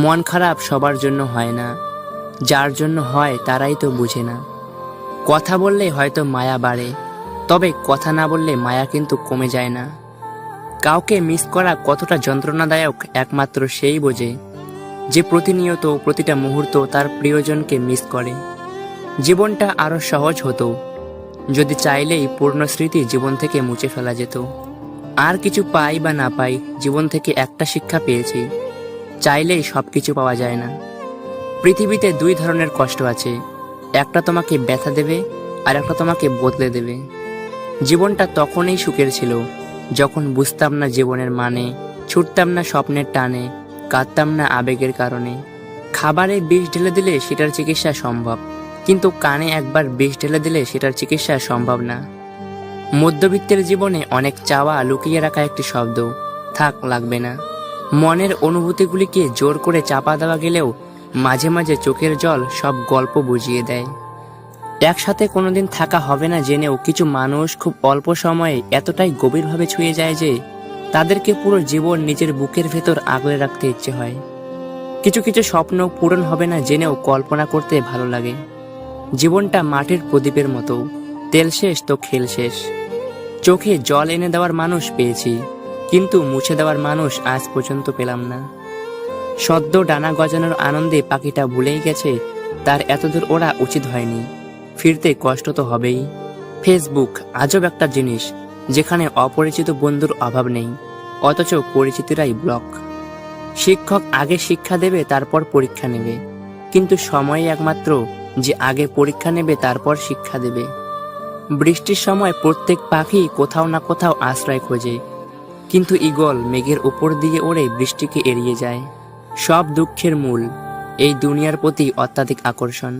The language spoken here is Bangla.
মন খারাপ সবার জন্য হয় না, যার জন্য হয় তারাই তো বুঝে না। কথা বললে হয়তো মায়া বাড়ে, তবে কথা না বললে মায়া কিন্তু কমে যায় না। কাউকে মিস করা কতটা যন্ত্রণাদায়ক একমাত্র সেই বোঝে, যে প্রতিনিয়ত প্রতিটা মুহূর্ত তার প্রিয়জনকে মিস করে। জীবনটা আরো সহজ হতো যদি চাইলেই পূর্ণ স্মৃতি জীবন থেকে মুছে ফেলা যেত। আর কিছু পাই বা না পাই, জীবন থেকে একটা শিক্ষা পেয়েছি, চাইলেই সবকিছু পাওয়া যায় না। পৃথিবীতে দুই ধরনের কষ্ট আছে, একটা তোমাকে ব্যথা দেবে আর একটা তোমাকে বদলে দেবে। জীবনটা তখনই সুখের ছিল যখন বুঝতাম না জীবনের মানে, ছুটতাম না স্বপ্নের টানে, কাঁদতাম না আবেগের কারণে। খাবারে বিষ ঢেলে দিলে সেটার চিকিৎসা সম্ভব, কিন্তু কানে একবার বিষ ঢেলে দিলে সেটার চিকিৎসা সম্ভব না। মধ্যবিত্তের জীবনে অনেক চাওয়া লুকিয়ে রাখা একটি শব্দ, থাক লাগবে না। মনের অনুভূতিগুলিকে জোর করে চাপা দেওয়া গেলেও মাঝে মাঝে চোখের জল সব গল্প বুঝিয়ে দেয়। একসাথে কোনোদিন থাকা হবে না জেনেও কিছু মানুষ খুব অল্প সময়ে এতটাই গভীরভাবে ছুঁয়ে যায় যে তাদেরকে পুরো জীবন নিজের বুকের ভেতর আগলে রাখতে ইচ্ছে হয়। কিছু কিছু স্বপ্ন পূরণ হবে না জেনেও কল্পনা করতে ভালো লাগে। জীবনটা মাটির প্রদীপের মতো, তেল শেষ তো খেল শেষ। চোখে জল এনে দেওয়ার মানুষ পেয়েছি, কিন্তু মুছে দেওয়ার মানুষ আজ পর্যন্ত পেলাম না। সদ্য ডানা গজানোর আনন্দে পাখিটা ভুলেই গেছে তার এতদূর ওড়া উচিত হয়নি, ফিরতে কষ্ট তো হবেই। ফেসবুক আজব একটা জিনিস, যেখানে অপরিচিত বন্ধুর অভাব নেই, অথচ পরিচিতরাই ব্লক। শিক্ষক আগে শিক্ষা দেবে তারপর পরীক্ষা নেবে, কিন্তু সময় একমাত্র যে আগে পরীক্ষা নেবে তারপর শিক্ষা দেবে। বৃষ্টির সময় প্রত্যেক পাখি কোথাও না কোথাও আশ্রয় খোঁজে, কিন্তু ঈগল মেঘের উপর দিয়ে ওড়ে বৃষ্টিকে এড়িয়ে যায়। সব দুঃখের মূল এই দুনিয়ার প্রতি অত্যাধিক আকর্ষণ।